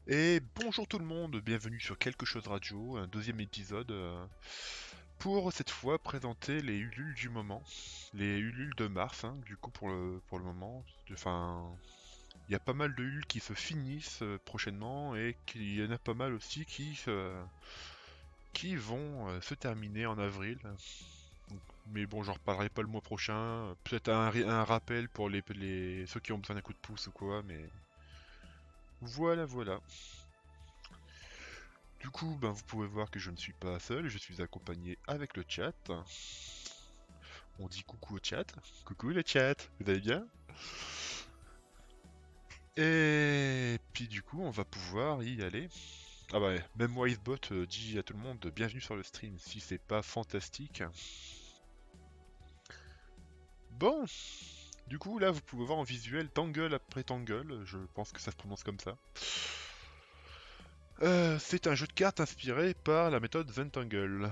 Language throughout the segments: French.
Et bonjour tout le monde, bienvenue sur Quelque chose Radio, un deuxième épisode pour cette fois présenter les Ulules du moment, les Ulules de mars, hein, du coup pour le moment. Enfin, il y a pas mal de Ulules qui se finissent prochainement et il y en a pas mal aussi qui vont se terminer en avril. Mais bon, j'en reparlerai pas le mois prochain. Peut-être un rappel pour ceux qui ont besoin d'un coup de pouce ou quoi, mais voilà, voilà. Du coup, ben, vous pouvez voir que je ne suis pas seul, je suis accompagné avec le chat. On dit coucou au chat. Coucou le chat, vous allez bien? Et puis du coup, on va pouvoir y aller. Ah bah, ouais, même Wisebot dit à tout le monde bienvenue sur le stream, si c'est pas fantastique. Bon, du coup, là, vous pouvez voir en visuel Tangle après Tangle, je pense que ça se prononce comme ça. C'est un jeu de cartes inspiré par la méthode Zentangle.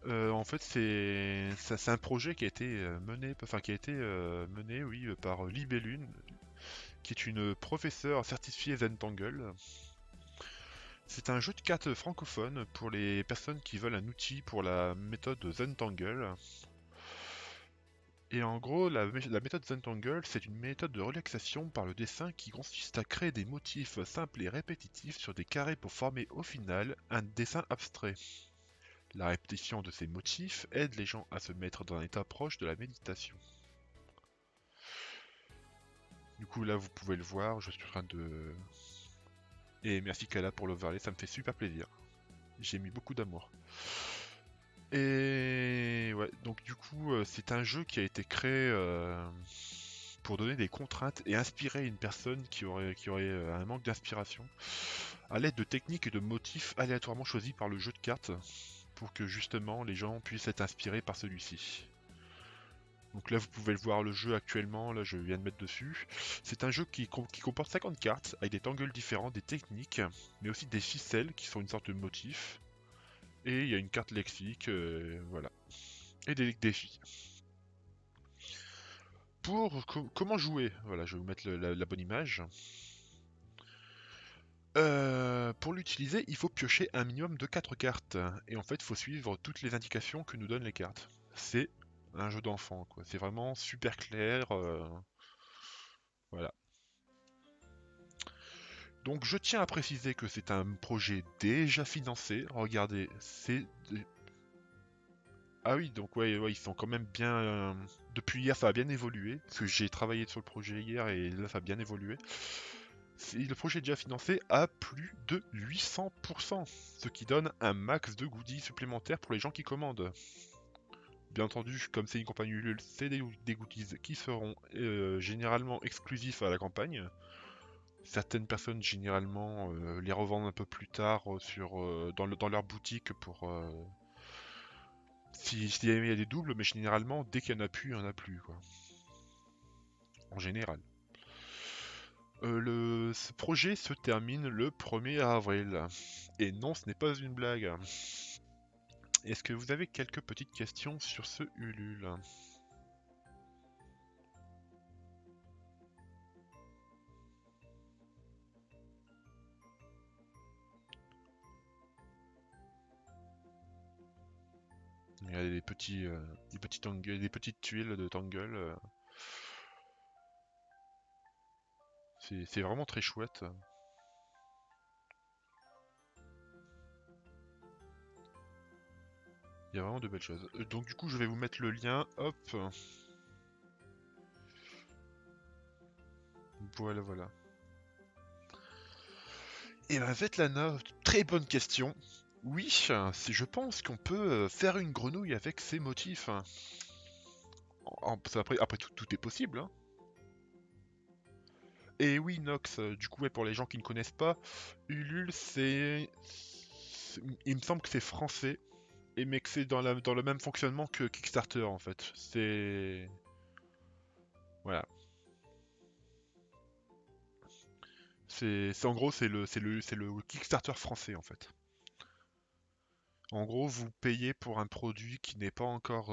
En fait, c'est un projet qui a été mené, oui, par Libellune, qui est une professeure certifiée Zentangle. C'est un jeu de cartes francophone pour les personnes qui veulent un outil pour la méthode Zentangle. Et en gros, la méthode Zentangle, c'est une méthode de relaxation par le dessin qui consiste à créer des motifs simples et répétitifs sur des carrés pour former au final un dessin abstrait. La répétition de ces motifs aide les gens à se mettre dans un état proche de la méditation. Du coup, là, vous pouvez le voir, je suis en train de... Et merci Kala pour l'overlay, ça me fait super plaisir. J'ai mis beaucoup d'amour. Et ouais, donc du coup, c'est un jeu qui a été créé pour donner des contraintes et inspirer une personne qui aurait un manque d'inspiration à l'aide de techniques et de motifs aléatoirement choisis par le jeu de cartes pour que justement les gens puissent être inspirés par celui-ci. Donc là, vous pouvez le voir, le jeu actuellement, là je viens de mettre dessus. C'est un jeu qui comporte 50 cartes avec des tangles différents, des techniques, mais aussi des ficelles qui sont une sorte de motif. Et il y a une carte lexique, voilà. Et des défis. Comment jouer? Voilà, je vais vous mettre la bonne image. Pour l'utiliser, il faut piocher un minimum de 4 cartes. Et en fait, il faut suivre toutes les indications que nous donnent les cartes. C'est un jeu d'enfant, quoi. C'est vraiment super clair. Voilà. Donc je tiens à préciser que c'est un projet déjà financé. Regardez, c'est... Ah oui, donc ouais, ouais, ils sont quand même bien... Depuis hier, ça a bien évolué. Parce que j'ai travaillé sur le projet hier et là, ça a bien évolué. Le projet est déjà financé à plus de 800%, ce qui donne un max de goodies supplémentaires pour les gens qui commandent. Bien entendu, comme c'est une campagne Ulule, c'est des goodies qui seront généralement exclusifs à la campagne. Certaines personnes généralement les revendent un peu plus tard dans leur boutique pour si il y a des doubles, mais généralement dès qu'il y en a plus, il n'y en a plus quoi. En général. Ce projet se termine le 1er avril. Et non, ce n'est pas une blague. Est-ce que vous avez quelques petites questions sur ce Ulule? Il y a des petites tuiles de Tangle. C'est vraiment très chouette. Il y a vraiment de belles choses. Donc du coup, je vais vous mettre le lien. Hop. Voilà, voilà. Et ben Svetlana, très bonne question. Oui, je pense qu'on peut faire une grenouille avec ces motifs. Après tout est possible, hein. Et oui, Nox, du coup, ouais, pour les gens qui ne connaissent pas, Ulule, il me semble que c'est français, mais que c'est dans le même fonctionnement que Kickstarter, en fait. Voilà. En gros, c'est le Kickstarter français, en fait. En gros, vous payez pour un produit qui n'est pas encore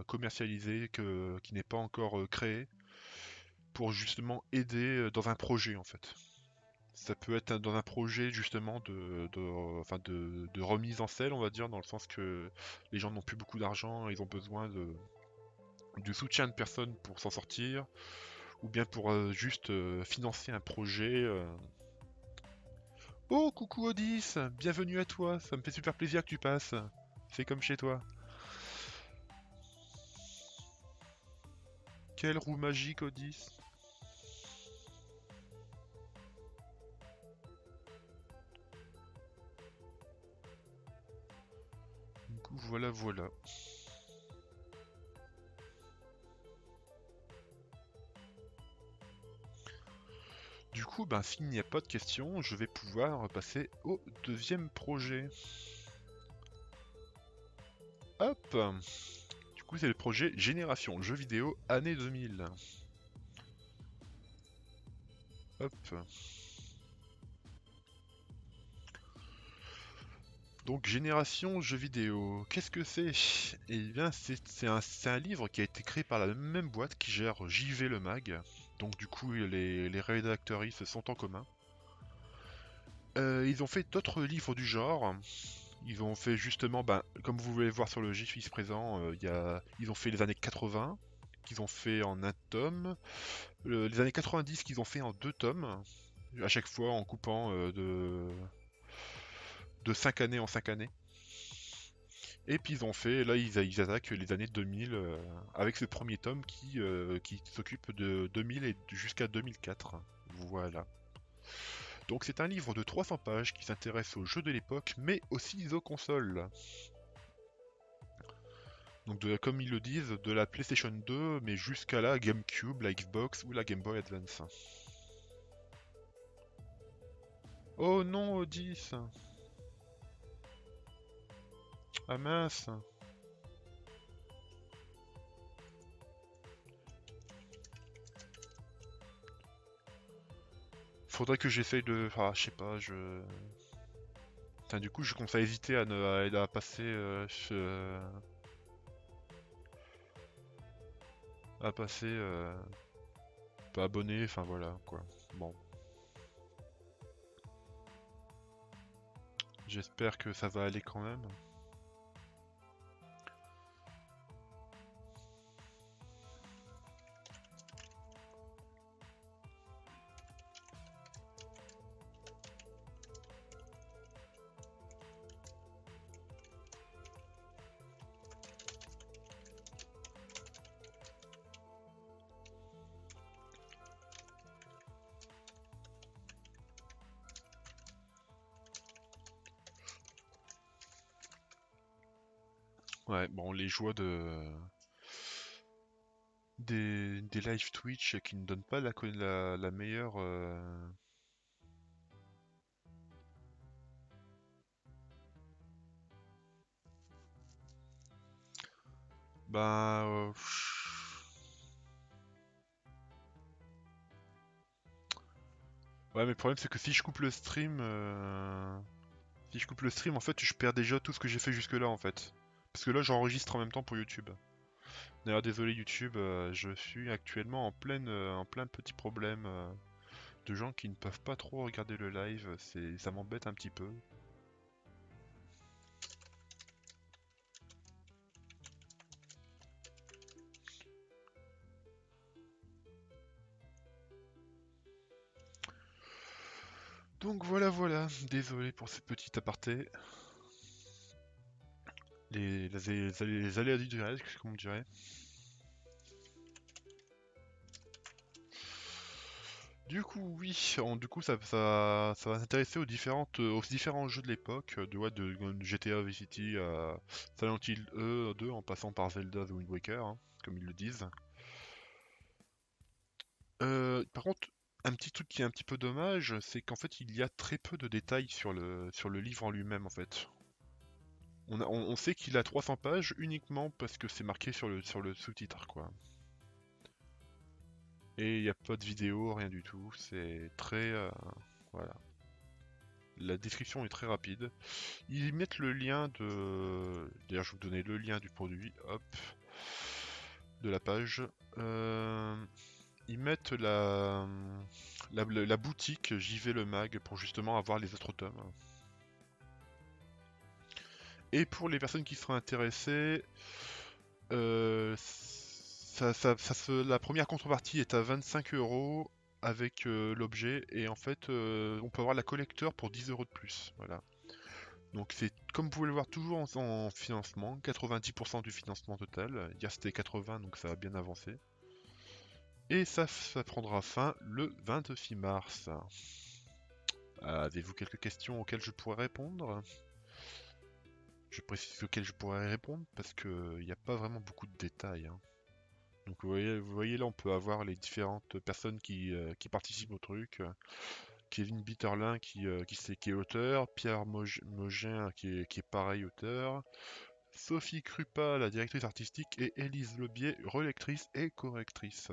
commercialisé, qui n'est pas encore créé, pour justement aider dans un projet, en fait. Ça peut être dans un projet justement enfin de remise en selle, on va dire, dans le sens que les gens n'ont plus beaucoup d'argent, ils ont besoin du soutien de personnes pour s'en sortir, ou bien pour juste financer un projet. Oh, coucou Odys, bienvenue à toi, ça me fait super plaisir que tu passes. C'est comme chez toi. Quelle roue magique, Odys. Du coup, voilà, voilà. Du coup, ben, s'il n'y a pas de questions, je vais pouvoir passer au deuxième projet. Hop! Du coup, c'est le projet Génération Jeux vidéo année 2000. Hop. Donc, Génération Jeux vidéo, qu'est-ce que c'est? Eh bien, c'est un livre qui a été créé par la même boîte qui gère JV Le Mag. Donc, du coup, les rédacteuristes sont en commun. Ils ont fait d'autres livres du genre. Ils ont fait justement, ben, comme vous voulez voir sur le GIF ici présent, ils ont fait les années 80, qu'ils ont fait en un tome. Les années 90 qu'ils ont fait en 2 tomes, à chaque fois en coupant de 5 années en 5 années. Et puis ils ont fait, là ils attaquent les années 2000 avec ce premier tome qui s'occupe de 2000 et jusqu'à 2004. Voilà. Donc c'est un livre de 300 pages qui s'intéresse aux jeux de l'époque, mais aussi aux consoles. Donc comme ils le disent, de la PlayStation 2, mais jusqu'à la GameCube, la Xbox ou la Game Boy Advance. Oh non, Odys! Ah mince! Faudrait que j'essaye de... Ah, je sais pas, Putain, du coup, je commence à hésiter à passer... à passer... pas abonné, enfin voilà, quoi. Bon. J'espère que ça va aller quand même. Ouais, bon, les joies des live Twitch qui ne donnent pas la meilleure... Bah... Ouais, mais le problème c'est que si je coupe le stream... Si je coupe le stream, en fait, je perds déjà tout ce que j'ai fait jusque-là, en fait. Parce que là, j'enregistre en même temps pour YouTube. D'ailleurs, désolé YouTube, je suis actuellement en plein petit problème de gens qui ne peuvent pas trop regarder le live. Ça m'embête un petit peu. Donc voilà, voilà. Désolé pour cette petite aparté. Les aléas du direct, comme on dirait. Du coup, oui, du coup, ça va s'intéresser aux différents jeux de l'époque, de GTA Vice City à Silent Hill 2 en passant par Zelda The Wind Waker, hein, comme ils le disent. Par contre, un petit truc qui est un petit peu dommage, c'est qu'en fait, il y a très peu de détails sur le livre en lui-même, en fait. On sait qu'il a 300 pages uniquement parce que c'est marqué sur le sous-titre, quoi. Et il n'y a pas de vidéo, rien du tout. C'est très... voilà. La description est très rapide. Ils mettent le lien de... D'ailleurs, je vais vous donner le lien du produit. Hop. De la page. ils mettent la boutique JV Le Mag pour justement avoir les autres tomes. Et pour les personnes qui seraient intéressées, la première contrepartie est à 25 € avec l'objet, et en fait on peut avoir la collector pour 10 € de plus. Voilà. Donc c'est, comme vous pouvez le voir, toujours en financement, 90% du financement total. Hier c'était 80, donc ça a bien avancé. Et ça prendra fin le 26 mars. Avez-vous quelques questions auxquelles je pourrais répondre? Je précise auxquelles je pourrais répondre parce que il n'y a pas vraiment beaucoup de détails, hein. Donc vous voyez là, on peut avoir les différentes personnes qui participent au truc. Kevin Bitterlin qui est auteur, Pierre Mogin qui est pareil auteur, Sophie Krupa, la directrice artistique, et Élise Lebier, relectrice et correctrice.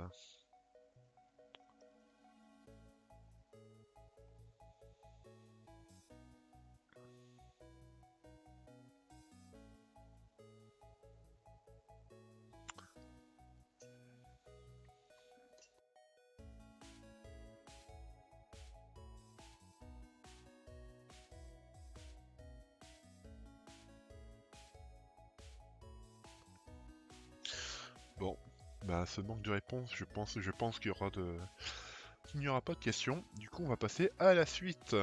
Bon, bah ce manque de réponse, je pense qu'il n'y aura pas de questions. Du coup, on va passer à la suite.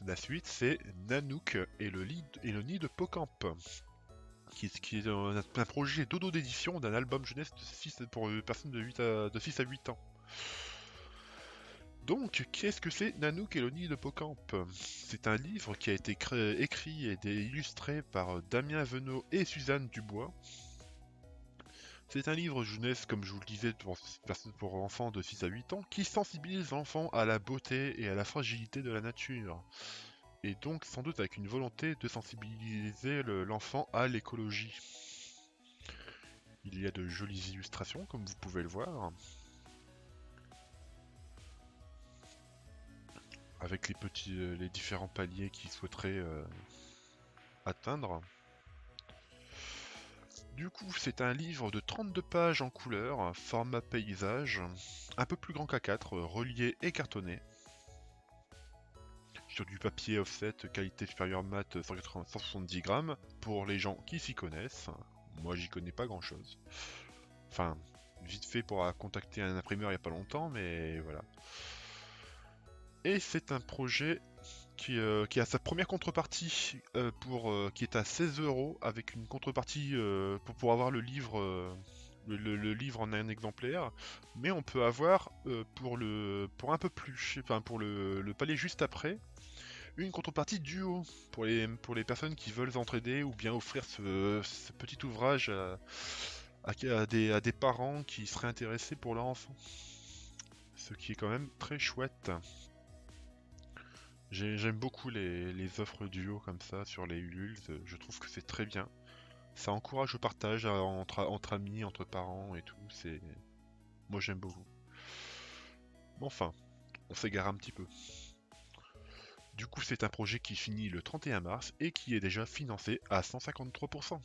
La suite, c'est Nanook et le nid de Pocamp, qui est un projet dodo d'édition d'un album jeunesse pour les personnes de 6 à 8 ans. Donc, qu'est-ce que c'est Nanook et le nid de Pocamp? C'est un livre qui a été écrit et illustré par Damien Venot et Suzanne Dubois. C'est un livre jeunesse, comme je vous le disais, pour enfants de 6 à 8 ans, qui sensibilise l'enfant à la beauté et à la fragilité de la nature. Et donc, sans doute avec une volonté de sensibiliser l'enfant à l'écologie. Il y a de jolies illustrations, comme vous pouvez le voir, avec les différents paliers qu'il souhaiterait atteindre. Du coup, c'est un livre de 32 pages en couleur, format paysage, un peu plus grand qu'A4, relié et cartonné, sur du papier offset qualité supérieure mat 170 grammes, pour les gens qui s'y connaissent. Moi, j'y connais pas grand chose. Enfin, vite fait pour contacter un imprimeur il y a pas longtemps, mais voilà. Et c'est un projet qui a sa première contrepartie qui est à 16 € avec une contrepartie pour avoir le livre, le livre en un exemplaire, mais on peut avoir pour un peu plus, enfin pour le palier juste après, une contrepartie duo pour les personnes qui veulent s'entraider ou bien offrir ce petit ouvrage à des parents qui seraient intéressés pour leur enfant. Ce qui est quand même très chouette. J'aime beaucoup les offres duo comme ça sur les Ulule, je trouve que c'est très bien. Ça encourage le partage entre amis, entre parents et tout, moi j'aime beaucoup. Mais enfin, on s'égare un petit peu. Du coup, c'est un projet qui finit le 31 mars et qui est déjà financé à 153%.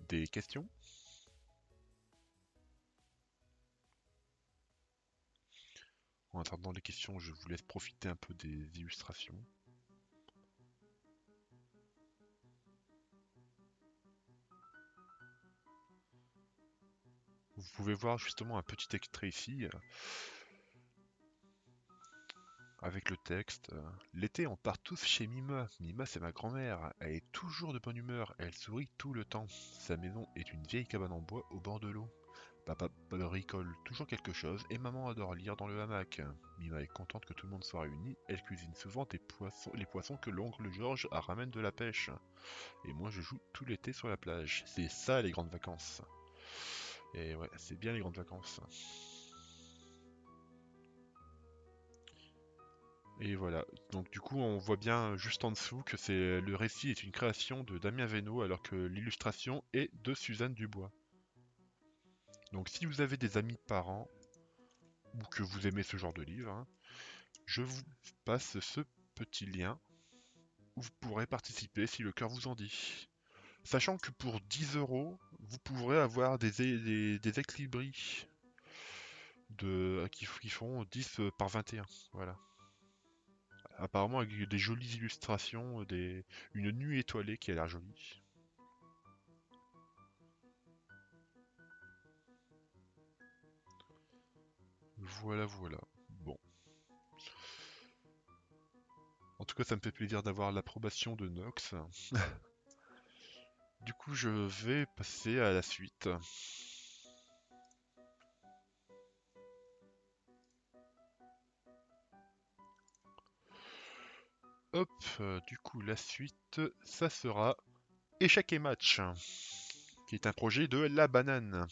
Des questions? En attendant les questions, je vous laisse profiter un peu des illustrations. Vous pouvez voir justement un petit extrait ici, avec le texte. L'été, on part tous chez Mima. Mima, c'est ma grand-mère. Elle est toujours de bonne humeur. Elle sourit tout le temps. Sa maison est une vieille cabane en bois au bord de l'eau. Papa bricole toujours quelque chose et maman adore lire dans le hamac. Mima est contente que tout le monde soit réuni. Elle cuisine souvent les poissons que l'oncle Georges ramène de la pêche. Et moi, je joue tout l'été sur la plage. C'est ça les grandes vacances. Et ouais, c'est bien les grandes vacances. Et voilà, donc du coup on voit bien juste en dessous que le récit est une création de Damien Venot alors que l'illustration est de Suzanne Dubois. Donc si vous avez des amis parents ou que vous aimez ce genre de livre, hein, je vous passe ce petit lien où vous pourrez participer si le cœur vous en dit. Sachant que pour 10 € vous pourrez avoir des ex-libris qui font 10 par 21. Voilà. Apparemment avec des jolies illustrations, une nuit étoilée qui a l'air jolie. Voilà, voilà. Bon. En tout cas, ça me fait plaisir d'avoir l'approbation de Nox. Du coup, je vais passer à la suite. Hop, du coup, la suite, ça sera Échec et match, qui est un projet de La Banane.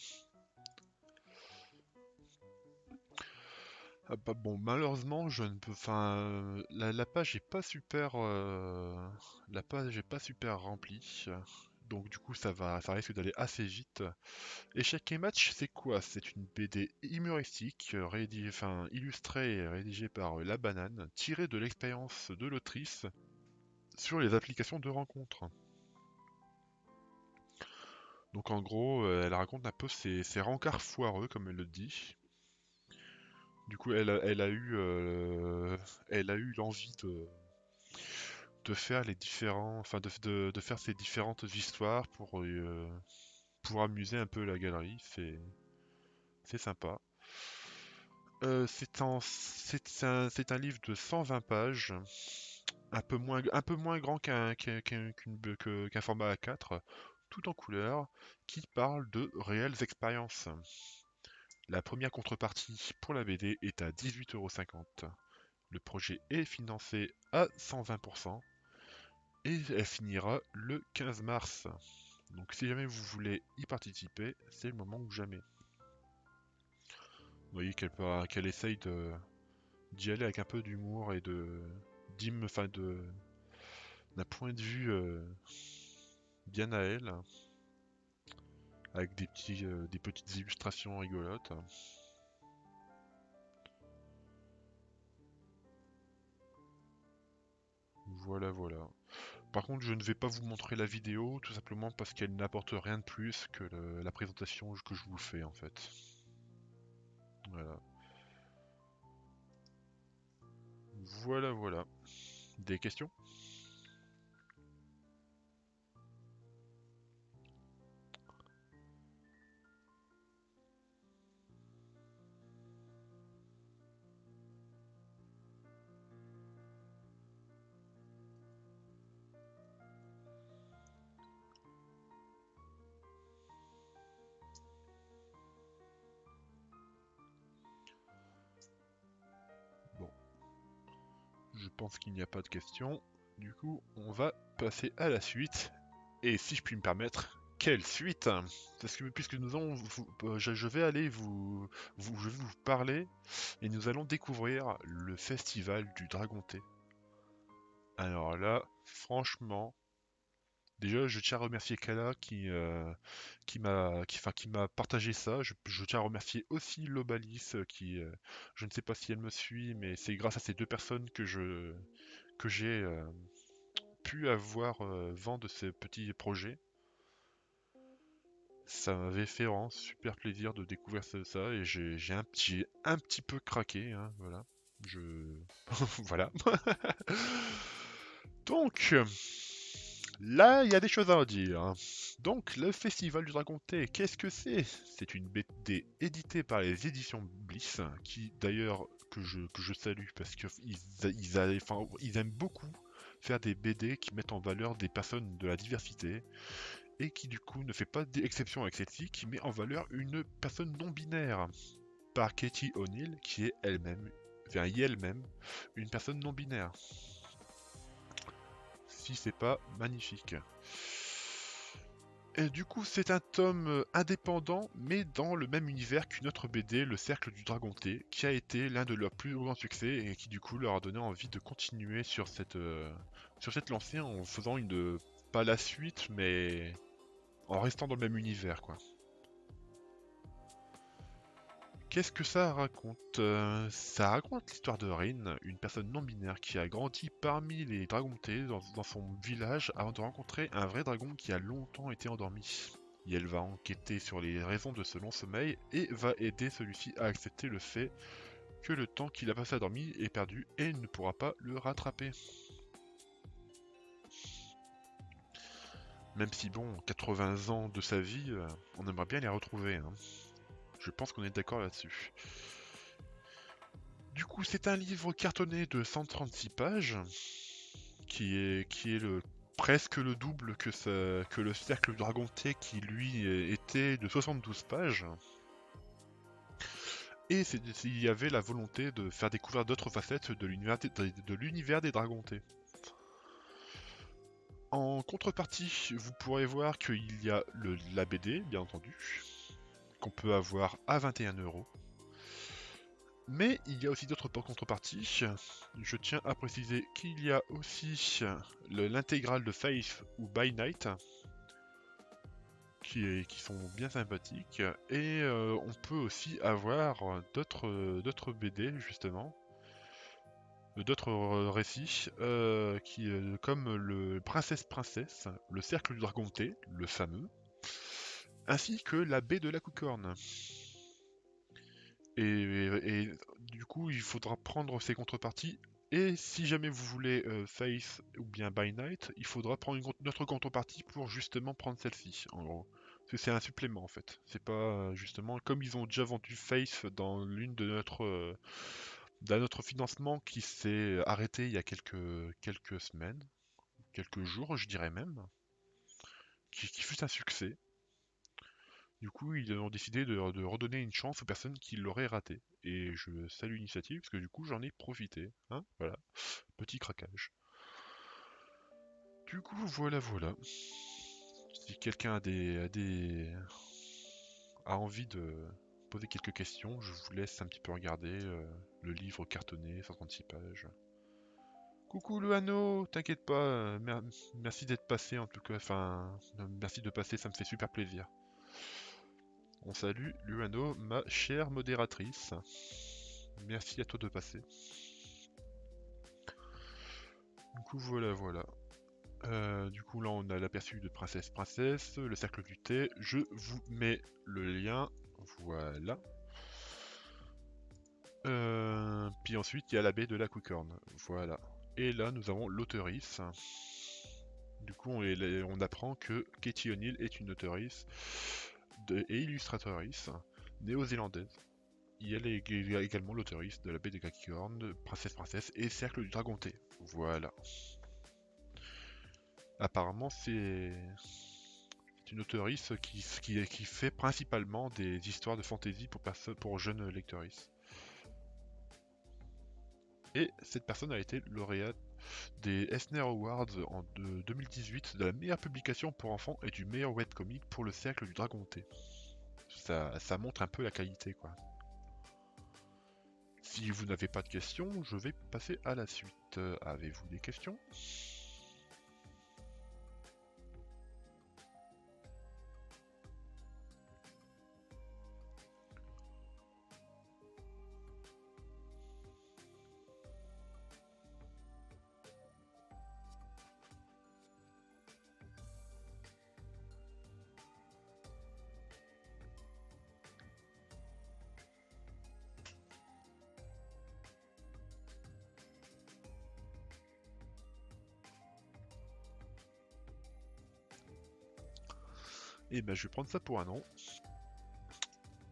Ah bah bon, malheureusement, je ne peux. Enfin, la page est pas super. La page est pas super remplie. Donc du coup, ça risque d'aller assez vite. Échec et match, c'est quoi? C'est une BD humoristique, illustrée et rédigée par La Banane, tirée de l'expérience de l'autrice sur les applications de rencontres. Donc en gros, elle raconte un peu ses rencarts foireux, comme elle le dit. Du coup, elle a eu l'envie de faire les différents, enfin de faire ces différentes histoires pour amuser un peu la galerie. C'est sympa. C'est un livre de 120 pages, un peu moins grand qu'un format A4, tout en couleur, qui parle de réelles expériences. La première contrepartie pour la BD est à 18,50 €. Le projet est financé à 120% et elle finira le 15 mars. Donc si jamais vous voulez y participer, c'est le moment ou jamais. Vous voyez qu'elle essaye d'y aller avec un peu d'humour et d'un point de vue bien à elle, avec des petites illustrations rigolotes. Voilà, voilà. Par contre, je ne vais pas vous montrer la vidéo, tout simplement parce qu'elle n'apporte rien de plus que la présentation que je vous fais en fait. Voilà. Voilà, voilà. Des questions? Bon, je pense qu'il n'y a pas de questions. Du coup, on va passer à la suite. Et si je puis me permettre, quelle suite? Parce que puisque nous allons, je vais aller je vais vous parler et nous allons découvrir le festival du Dragon Thé. Alors là, franchement, déjà, je tiens à remercier Kala qui m'a partagé ça. Je tiens à remercier aussi Lobalis je ne sais pas si elle me suit, mais c'est grâce à ces deux personnes que j'ai pu avoir vent de ce petit projet. Ça m'avait fait vraiment super plaisir de découvrir ça et j'ai un petit peu craqué, hein, voilà. Je voilà. Donc là, il y a des choses à en dire, hein. Donc le Festival du Dragon Thé, qu'est-ce que c'est? C'est une BD éditée par les éditions Bliss, qui d'ailleurs que je salue parce que ils aiment beaucoup faire des BD qui mettent en valeur des personnes de la diversité et qui du coup ne fait pas d'exception avec celle-ci, qui met en valeur une personne non binaire par Katie O'Neill, qui est elle-même une personne non binaire. Si c'est pas magnifique. Et du coup, c'est un tome indépendant, mais dans le même univers qu'une autre BD, Le Cercle du Dragon Thé, qui a été l'un de leurs plus grands succès et qui du coup leur a donné envie de continuer sur cette lancée en faisant pas la suite, mais en restant dans le même univers, quoi. Qu'est-ce que ça raconte? Ça raconte l'histoire de Rin, une personne non-binaire qui a grandi parmi les dragons T dans son village avant de rencontrer un vrai dragon qui a longtemps été endormi. et elle va enquêter sur les raisons de ce long sommeil et va aider celui-ci à accepter le fait que le temps qu'il a passé à dormir est perdu et il ne pourra pas le rattraper. Même si bon, 80 ans de sa vie, on aimerait bien les retrouver, hein. Je pense qu'on est d'accord là-dessus. Du coup, c'est un livre cartonné de 136 pages, qui est presque le double que le Cercle Dragonté, qui lui était de 72 pages. Et il y avait la volonté de faire découvrir d'autres facettes de l'univers des Dragontés. En contrepartie, vous pourrez voir qu'il y a la BD, bien entendu, qu'on peut avoir à 21 €. Mais il y a aussi d'autres contreparties. Je tiens à préciser qu'il y a aussi l'intégrale de Faith ou By Night, qui sont bien sympathiques. Et on peut aussi avoir d'autres BD, justement, d'autres récits, comme le Princesse, le Cercle du Dragonté, le fameux, ainsi que la baie de la Coucorne. Et du coup, il faudra prendre ces contreparties. Et si jamais vous voulez Faith ou bien By Night, il faudra prendre notre contrepartie pour justement prendre celle-ci, en gros. Parce que c'est un supplément en fait. C'est pas justement comme ils ont déjà vendu Faith dans l'une de d'un autre financement qui s'est arrêté il y a quelques semaines, quelques jours, je dirais même, qui fut un succès. Du coup, ils ont décidé de redonner une chance aux personnes qui l'auraient raté. Et je salue l'initiative parce que du coup, j'en ai profité. Hein, voilà, petit craquage. Du coup, voilà. Si quelqu'un a envie de poser quelques questions, je vous laisse un petit peu regarder le livre cartonné, 136 pages. Coucou Luano, t'inquiète pas, merci d'être passé en tout cas, enfin, merci de passer, ça me fait super plaisir. On salue Luano, ma chère modératrice. Merci à toi de passer. Du coup, voilà. Du coup, là, on a l'aperçu de Princesse, le cercle du thé. Je vous mets le lien. Voilà. Puis ensuite, il y a la baie de la Coucorne. Voilà. Et là, nous avons l'auteurice. Du coup, on apprend que Katie O'Neill est une auteurice et illustratrice néo-zélandaise. Et elle est également l'auteurice de la baie de la Coucorne, Princesse et Cercle du Dragonté. Voilà. Apparemment, c'est une auteurice qui fait principalement des histoires de fantasy pour jeunes lectrices. Et cette personne a été lauréate des Eisner Awards en 2018 de la meilleure publication pour enfants et du meilleur webcomic pour le Cercle du Dragonté. Ça montre un peu la qualité, quoi. Si vous n'avez pas de questions, je vais passer à la suite. Avez-vous des questions ? Et ben je vais prendre ça pour un non.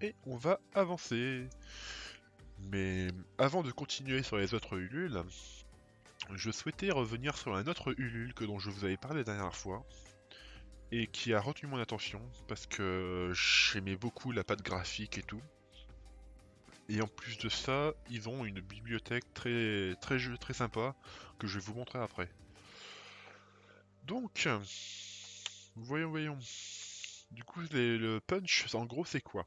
Et on va avancer. Mais avant de continuer sur les autres Ulule, je souhaitais revenir sur un autre Ulule dont je vous avais parlé la dernière fois, et qui a retenu mon attention, parce que j'aimais beaucoup la patte graphique et tout. Et en plus de ça, ils ont une bibliothèque très sympa, que je vais vous montrer après. Donc, voyons. Du coup, le Punch, en gros, c'est quoi?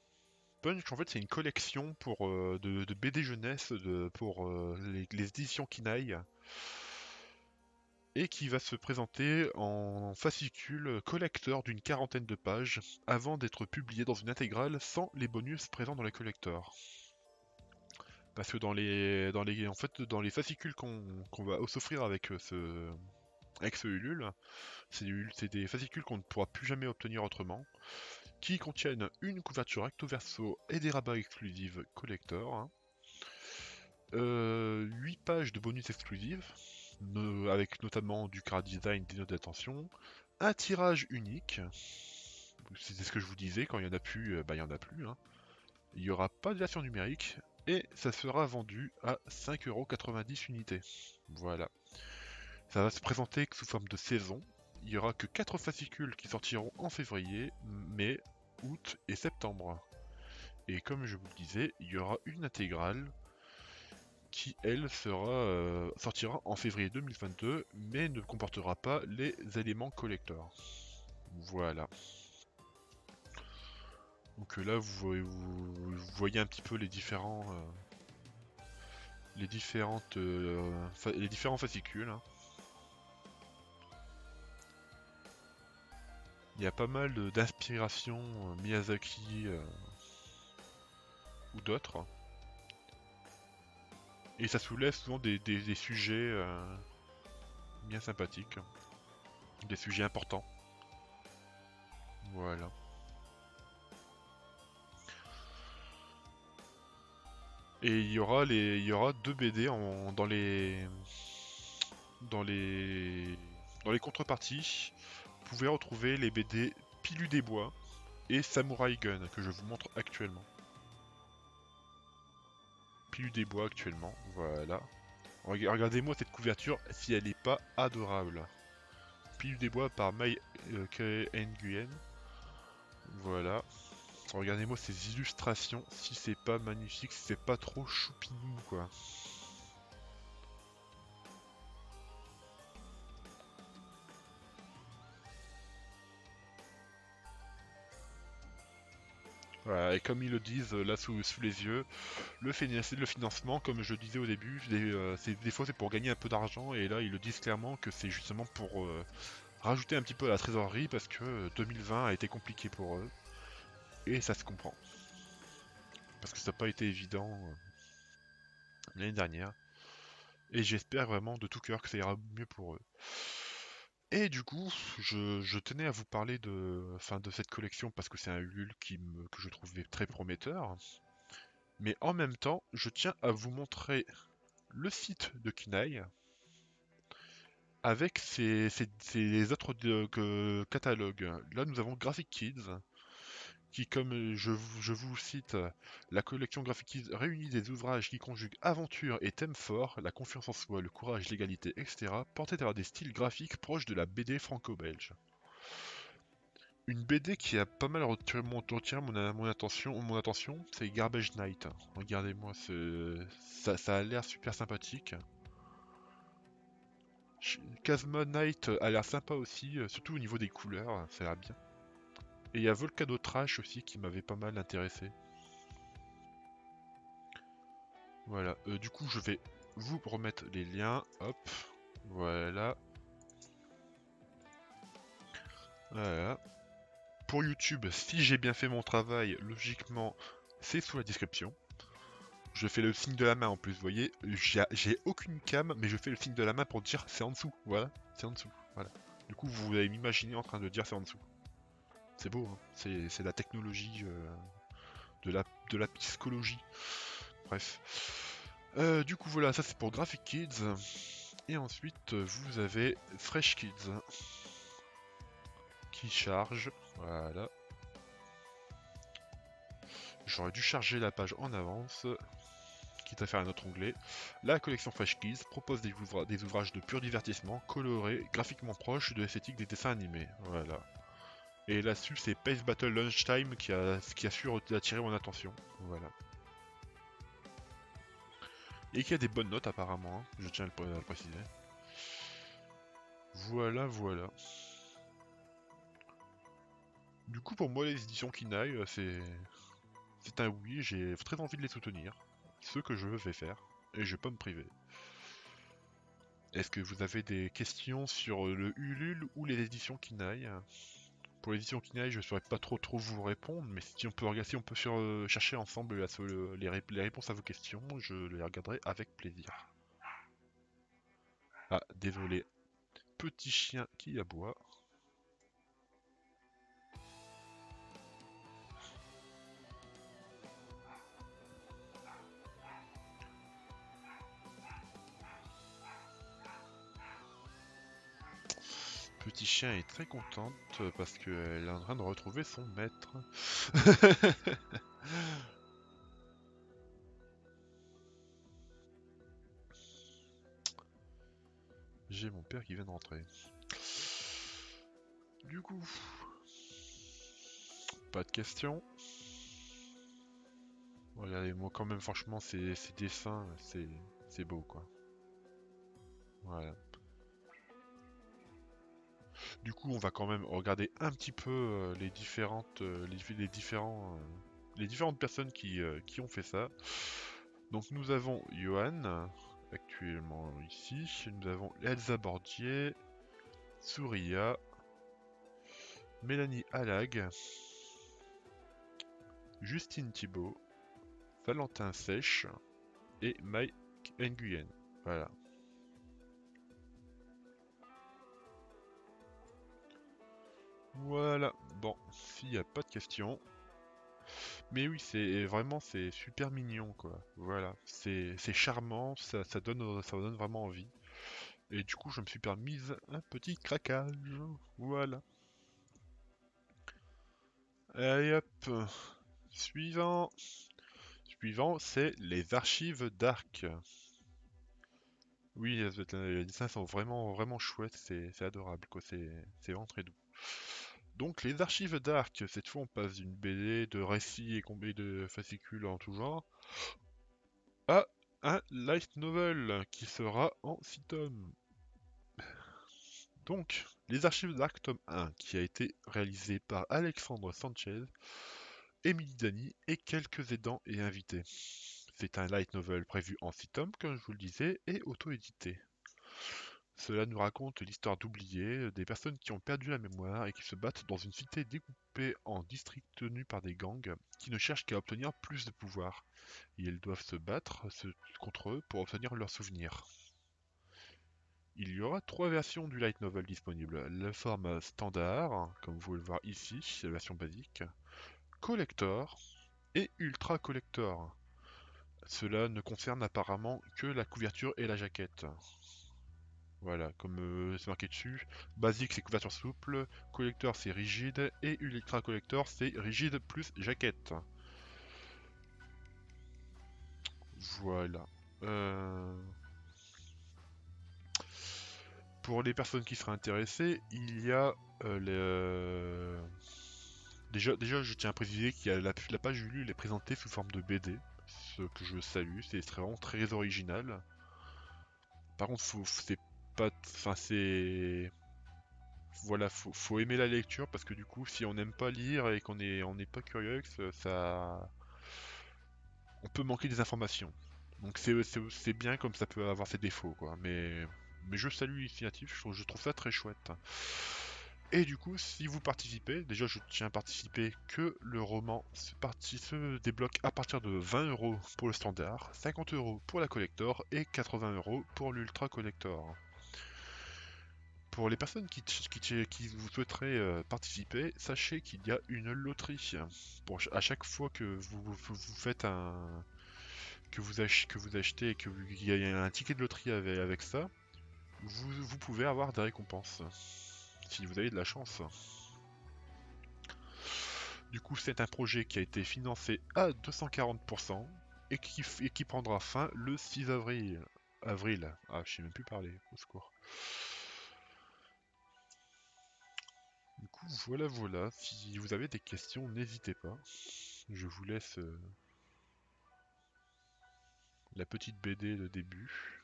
Punch, en fait, c'est une collection de BD jeunesse pour les éditions Kinaï, et qui va se présenter en fascicule collector d'une quarantaine de pages avant d'être publié dans une intégrale sans les bonus présents dans les collectors. Parce que en fait, dans les fascicules qu'on va s'offrir avec avec ce Ulule. C'est des fascicules qu'on ne pourra plus jamais obtenir autrement, qui contiennent une couverture recto verso et des rabats exclusifs collector, hein. 8 pages de bonus exclusifs, avec notamment du chara design, des notes d'attention, un tirage unique, c'était ce que je vous disais, quand il n'y en a plus, bah il n'y en a plus, hein. Il n'y aura pas de version numérique, et ça sera vendu à 5,90€ unités. Voilà. Ça va se présenter sous forme de saison. Il n'y aura que 4 fascicules qui sortiront en février, mai, août et septembre. Et comme je vous le disais, il y aura une intégrale qui, elle, sortira en février 2022, mais ne comportera pas les éléments collector. Voilà. Donc là, vous voyez un petit peu les différents, les différents fascicules, hein. Il y a pas mal d'inspiration Miyazaki ou d'autres. Et ça soulève souvent des sujets bien sympathiques, des sujets importants. Voilà. Et il y aura deux BD dans les, dans les contreparties. Vous pouvez retrouver les BD Pilu des Bois et Samurai Gun que je vous montre actuellement. Pilu des Bois actuellement, voilà. Regardez-moi cette couverture si elle n'est pas adorable. Pilu des Bois par Mai Nguyen. Voilà. Regardez-moi ces illustrations, si c'est pas magnifique, si c'est pas trop choupinou quoi. Voilà, et comme ils le disent là sous les yeux, le financement, comme je le disais au début, des fois c'est pour gagner un peu d'argent, et là ils le disent clairement que c'est justement pour rajouter un petit peu à la trésorerie parce que 2020 a été compliqué pour eux, et ça se comprend. Parce que ça n'a pas été évident l'année dernière, et j'espère vraiment de tout cœur que ça ira mieux pour eux. Et du coup, je tenais à vous parler de cette collection parce que c'est un Ulule que je trouvais très prometteur. Mais en même temps, je tiens à vous montrer le site de Kinaï avec ses autres catalogues. Là, nous avons Graphic Kids, qui, comme je vous cite, la collection Graphic Kids réunit des ouvrages qui conjuguent aventure et thèmes forts, la confiance en soi, le courage, l'égalité, etc., portés vers des styles graphiques proches de la BD franco-belge. Une BD qui a pas mal retiré mon attention, c'est Garbage Night. Regardez-moi, ça a l'air super sympathique. Kazma Night a l'air sympa aussi, surtout au niveau des couleurs, ça a l'air bien. Et il y a Volcano Trash aussi qui m'avait pas mal intéressé. Voilà, du coup je vais vous remettre les liens, hop, voilà. Voilà. Pour YouTube, si j'ai bien fait mon travail, logiquement, c'est sous la description. Je fais le signe de la main en plus, vous voyez, j'ai aucune cam, mais je fais le signe de la main pour dire c'est en dessous, voilà, c'est en dessous, voilà. Du coup, vous allez m'imaginer en train de dire c'est en dessous. C'est beau, hein, c'est la technologie, de la psychologie. Bref. Du coup, voilà, ça c'est pour Graphic Kids. Et ensuite, vous avez Fresh Kids qui charge. Voilà. J'aurais dû charger la page en avance, quitte à faire un autre onglet. La collection Fresh Kids propose des ouvrages de pur divertissement, colorés, graphiquement proches de l'esthétique des dessins animés. Voilà. Et là-dessus, c'est Pace Battle Lunchtime qui a su attirer mon attention. Voilà. Et qui a des bonnes notes apparemment, hein, je tiens à le préciser. Voilà, voilà. Du coup, pour moi, les éditions Kinaï, c'est un oui, j'ai très envie de les soutenir. Ce que je vais faire, et je vais pas me priver. Est-ce que vous avez des questions sur le Ulule ou les éditions Kinaï? Pour l'édition Kinaï, je ne saurais pas trop vous répondre, mais si on peut, si on peut chercher ensemble les réponses à vos questions, je les regarderai avec plaisir. Ah, désolé. petit chien qui aboie. Petit chien est très contente parce qu'elle est en train de retrouver son maître. J'ai mon père qui vient de rentrer. Du coup, pas de questions. Regardez, moi quand même, franchement, ces dessins, c'est beau, quoi. Voilà. Du coup, on va quand même regarder un petit peu les différentes personnes qui ont fait ça. Donc nous avons Johan, actuellement ici. Nous avons Elsa Bordier, Souria, Mélanie Halag, Justine Thibault, Valentin Sèche et Mike Nguyen. Voilà. Voilà. Bon, s'il n'y a pas de questions. Mais oui, c'est super mignon, quoi. Voilà. C'est charmant, ça donne vraiment envie. Et du coup, je me suis permise un petit craquage. Voilà. Allez hop. Suivant. Suivant, c'est les archives d'Arc. Oui, les dessins sont vraiment chouettes, c'est adorable, quoi. C'est vraiment très doux. Donc, les archives d'Arc, cette fois, on passe d'une BD de récits et combien de fascicules en tout genre à un light novel qui sera en 6 tomes. Donc, les archives d'Arc tome 1, qui a été réalisé par Alexandre Sanchez, Émilie Dany et quelques aidants et invités. C'est un light novel prévu en 6 tomes, comme je vous le disais, et auto-édité. Cela nous raconte l'histoire d'oubliés, des personnes qui ont perdu la mémoire et qui se battent dans une cité découpée en districts tenus par des gangs qui ne cherchent qu'à obtenir plus de pouvoir. Et elles doivent se battre contre eux pour obtenir leurs souvenirs. Il y aura 3 versions du light novel disponibles. La forme standard, comme vous pouvez le voir ici, c'est la version basique, collector et ultra collector. Cela ne concerne apparemment que la couverture et la jaquette. Voilà, comme c'est marqué dessus, basique c'est couverture souple, collector c'est rigide, et ultra collector c'est rigide plus jaquette. Voilà. Euh, Pour les personnes qui seraient intéressées, il y a déjà, je tiens à préciser qu'il y a la page Ulu, elle est présentée sous forme de BD, ce que je salue, c'est vraiment très original. Par contre, c'est pas, enfin c'est, voilà, faut aimer la lecture parce que du coup, si on n'aime pas lire et on n'est pas curieux, on peut manquer des informations. Donc c'est bien comme ça peut avoir ses défauts, quoi. Mais je salue l'initiative, je trouve ça très chouette. Et du coup, si vous participez, déjà je tiens à participer que le roman se débloque à partir de 20 € pour le standard, 50 € pour la collector et 80 € pour l'ultra collector. Pour les personnes qui vous souhaiteraient participer, sachez qu'il y a une loterie. À chaque fois que vous faites que vous achetez et qu'il y a un ticket de loterie avec ça, vous pouvez avoir des récompenses. Si vous avez de la chance. Du coup, c'est un projet qui a été financé à 240% et qui prendra fin le 6 avril. Avril. Ah, je sais même plus parler, au secours. Du coup, voilà. Si vous avez des questions, n'hésitez pas. Je vous laisse la petite BD de début.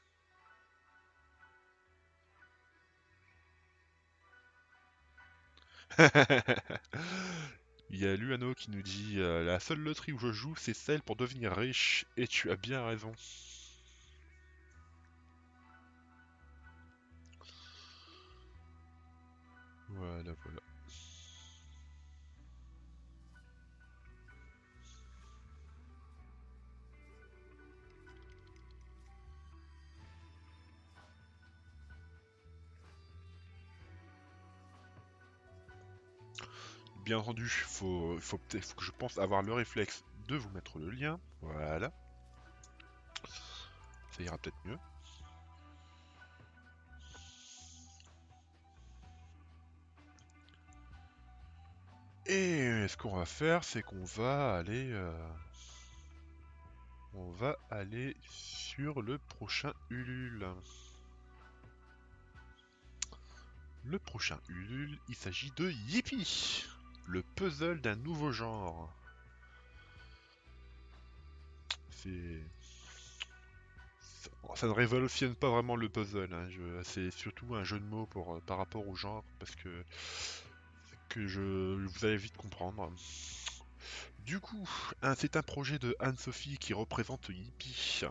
Il y a Luano qui nous dit la seule loterie où je joue, c'est celle pour devenir riche. Et tu as bien raison. Voilà. bien entendu, faut que je pense avoir le réflexe de vous mettre le lien. Voilà. Ça ira peut-être mieux. Et ce qu'on va faire, c'est qu'on va aller... on va aller sur le prochain Ulule. Le prochain Ulule, il s'agit de Yippee, le puzzle d'un nouveau genre. C'est... Ça ne révolutionne pas vraiment le puzzle, hein. C'est surtout un jeu de mots par rapport au genre, parce que vous allez vite comprendre. Du coup, c'est un projet de Anne-Sophie qui représente Yippee.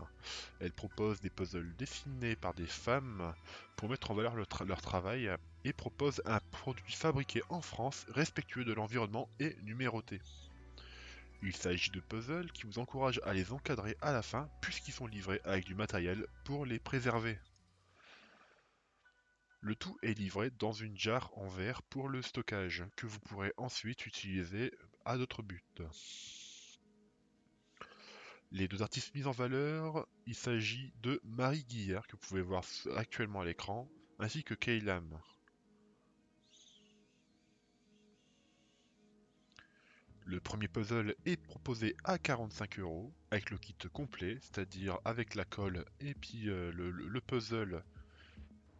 Elle propose des puzzles dessinés par des femmes pour mettre en valeur leur travail et propose un produit fabriqué en France, respectueux de l'environnement et numéroté. Il s'agit de puzzles qui vous encouragent à les encadrer à la fin puisqu'ils sont livrés avec du matériel pour les préserver. Le tout est livré dans une jarre en verre pour le stockage, que vous pourrez ensuite utiliser à d'autres buts. Les deux artistes mis en valeur, il s'agit de Marie Guillère, que vous pouvez voir actuellement à l'écran, ainsi que Kaylam. Le premier puzzle est proposé à 45 € avec le kit complet, c'est-à-dire avec la colle et puis le puzzle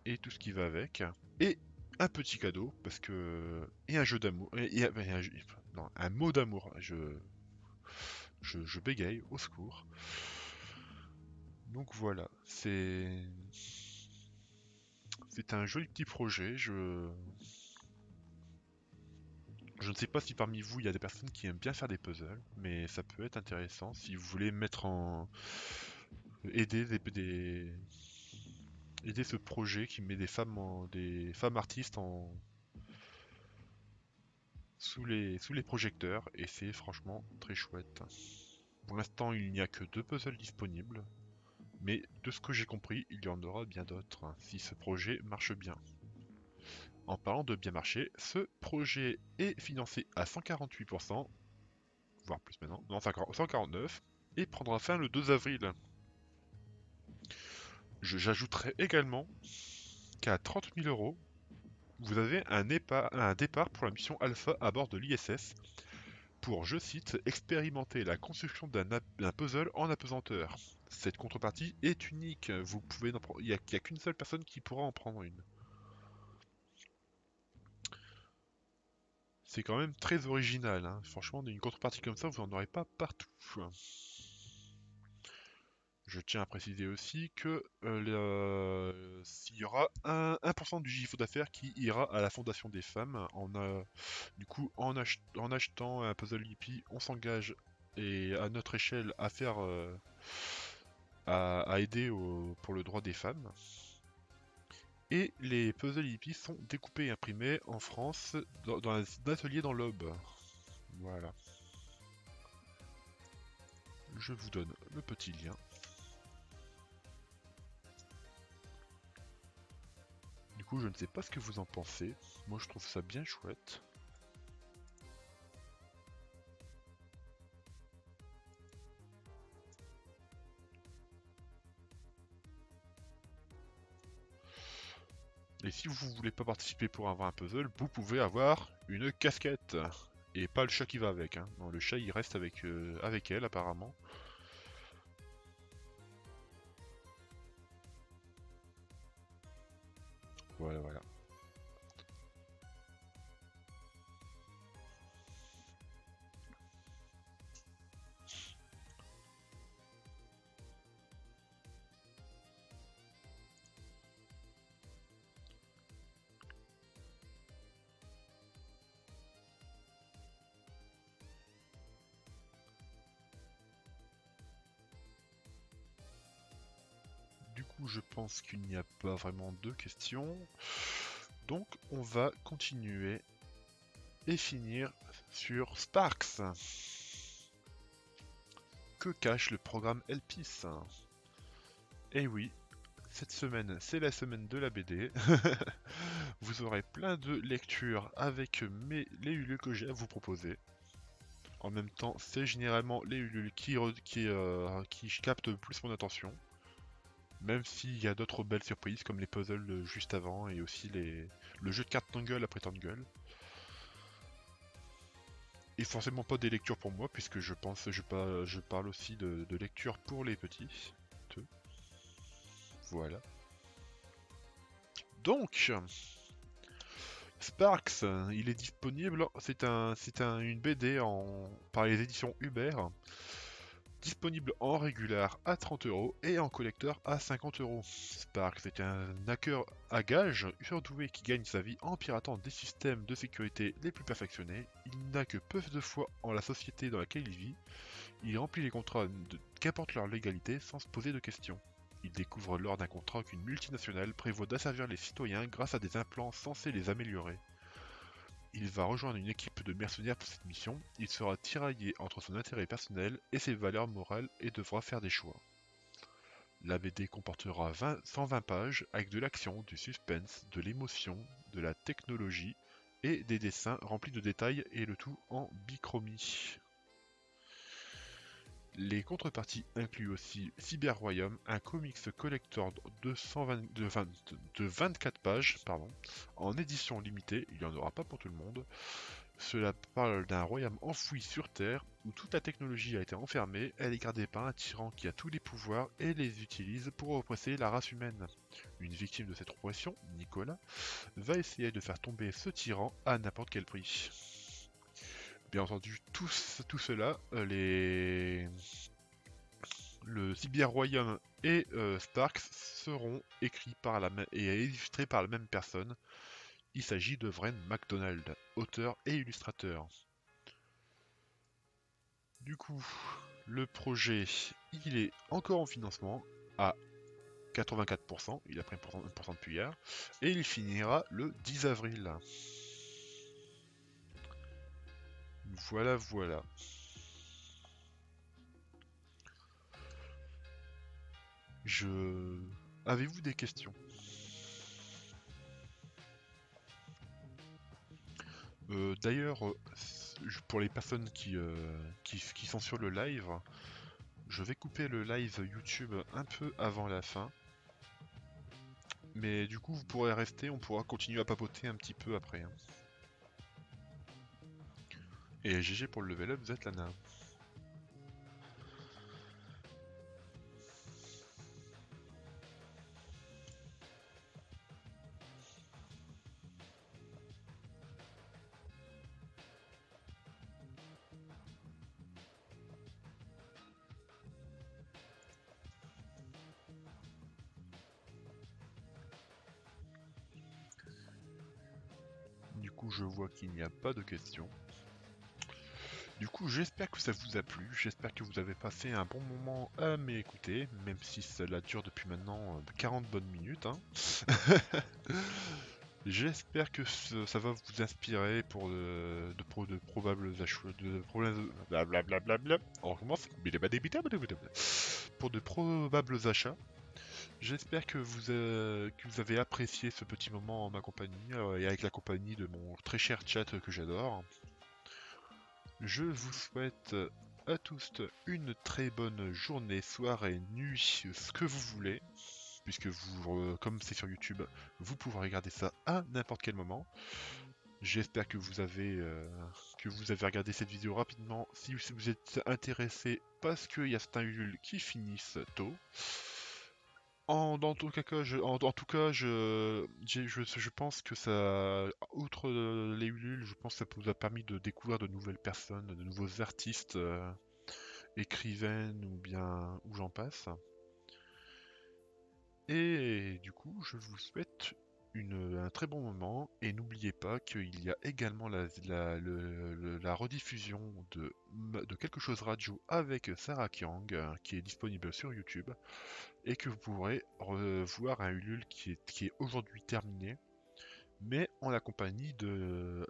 et tout ce qui va avec. Et un petit cadeau, parce que... Et un jeu d'amour. Non, un mot d'amour. Je bégaye, au secours. Donc voilà, c'est un joli petit projet. Je ne sais pas si parmi vous il y a des personnes qui aiment bien faire des puzzles, mais ça peut être intéressant si vous voulez mettre en aider aider ce projet qui met des femmes artistes sous les projecteurs, et c'est franchement très chouette. Pour l'instant, il n'y a que 2 puzzles disponibles, mais de ce que j'ai compris, il y en aura bien d'autres si ce projet marche bien. En parlant de bien marcher, ce projet est financé à 148%, voire plus maintenant, non 149, et prendra fin le 2 avril. J'ajouterai également qu'à 30 000 €, vous avez un départ pour la mission Alpha à bord de l'ISS pour, je cite, expérimenter la construction d'un puzzle en apesanteur. Cette contrepartie est unique, il n'y a qu'une seule personne qui pourra en prendre une. C'est quand même très original, hein. Franchement, une contrepartie comme ça, vous n'en aurez pas partout. Je tiens à préciser aussi que s'il y aura 1% du chiffre d'affaires qui ira à la Fondation des femmes. Du coup, en achetant un puzzle Yippee, on s'engage et à notre échelle à faire à aider pour le droit des femmes. Et les puzzles Yippee sont découpés et imprimés en France dans un atelier dans l'Aube. Voilà. Je vous donne le petit lien. Du coup, je ne sais pas ce que vous en pensez. Moi, je trouve ça bien chouette. Et si vous voulez pas participer pour avoir un puzzle, vous pouvez avoir une casquette. Et pas le chat qui va avec, hein. Non, le chat il reste avec elle apparemment. Voilà, voilà. Du coup, je pense qu'il n'y a pas vraiment de questions. Donc, on va continuer et finir sur Sparks. Que cache le programme Elpis? Eh oui, cette semaine, c'est la semaine de la BD. Vous aurez plein de lectures avec les Ulule que j'ai à vous proposer. En même temps, c'est généralement les Ulule qui captent le plus mon attention. Même s'il y a d'autres belles surprises comme les puzzles juste avant et aussi le jeu de cartes Tangle après Tangle. Et forcément pas des lectures pour moi puisque je parle aussi de lecture pour les petits. Voilà. Donc, Sparks, il est disponible, une BD par les éditions Hubert, disponible en régulier à 30€ et en collector à 50€. Sparks est un hacker à gage surdoué qui gagne sa vie en piratant des systèmes de sécurité les plus perfectionnés. Il n'a que peu de foi en la société dans laquelle il vit. Il remplit les contrats qu'importe leur légalité sans se poser de questions. Il découvre lors d'un contrat qu'une multinationale prévoit d'asservir les citoyens grâce à des implants censés les améliorer. Il va rejoindre une équipe de mercenaires pour cette mission. Il sera tiraillé entre son intérêt personnel et ses valeurs morales et devra faire des choix. La BD comportera 120 pages avec de l'action, du suspense, de l'émotion, de la technologie et des dessins remplis de détails et le tout en bichromie. Les contreparties incluent aussi Cyber Royum, un comics collector de 24 pages, en édition limitée, il n'y en aura pas pour tout le monde. Cela parle d'un royaume enfoui sur Terre, où toute la technologie a été enfermée, elle est gardée par un tyran qui a tous les pouvoirs et les utilise pour oppresser la race humaine. Une victime de cette oppression, Nicolas, va essayer de faire tomber ce tyran à n'importe quel prix. Bien entendu, tout cela, le Cyber Royum et Sparks seront écrits et illustrés par la même personne. Il s'agit de Wren MacDonald, auteur et illustrateur. Du coup, le projet, il est encore en financement à 84%, il a pris 1% depuis hier, et il finira le 10 avril. Voilà, voilà. Avez-vous des questions? D'ailleurs, pour les personnes qui sont sur le live, je vais couper le live YouTube un peu avant la fin. Mais du coup, vous pourrez rester, on pourra continuer à papoter un petit peu après. Hein. Et GG pour le level up, Zetlana. Du coup, je vois qu'il n'y a pas de questions. Du coup, j'espère que ça vous a plu, j'espère que vous avez passé un bon moment à m'écouter, même si cela dure depuis maintenant 40 bonnes minutes. Hein. J'espère que ça va vous inspirer pour de probables achats, blablabla. On recommence. Pour de probables achats. J'espère que vous avez apprécié ce petit moment en ma compagnie et avec la compagnie de mon très cher chat que j'adore. Je vous souhaite à tous une très bonne journée, soirée, nuit, ce que vous voulez, puisque comme c'est sur YouTube, vous pouvez regarder ça à n'importe quel moment. J'espère que vous avez regardé cette vidéo rapidement si vous êtes intéressé parce qu'il y a certains Ulule qui finissent tôt. Dans tout cas, je pense que ça, outre les Ulule, je pense que ça vous a permis de découvrir de nouvelles personnes, de nouveaux artistes, écrivaines ou j'en passe. Et du coup, je vous souhaite un très bon moment et n'oubliez pas qu'il y a également la rediffusion de Quelque chose Radio avec Sarah Kiang qui est disponible sur YouTube et que vous pourrez revoir un Ulule qui est aujourd'hui terminé, mais en la compagnie de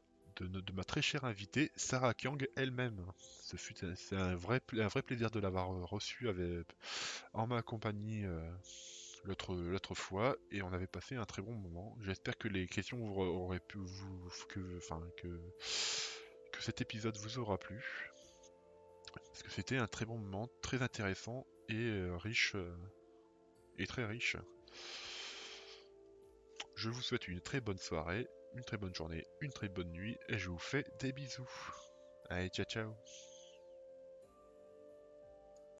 ma très chère invitée Sarah Kiang elle-même. C'est un vrai plaisir de l'avoir reçue en ma compagnie l'autre fois et on avait passé un très bon moment. J'espère que les questions auraient pu que cet épisode vous aura plu parce que c'était un très bon moment, très intéressant et riche et très riche. Je vous souhaite une très bonne soirée, une très bonne journée, une très bonne nuit et je vous fais des bisous. Allez, ciao ciao.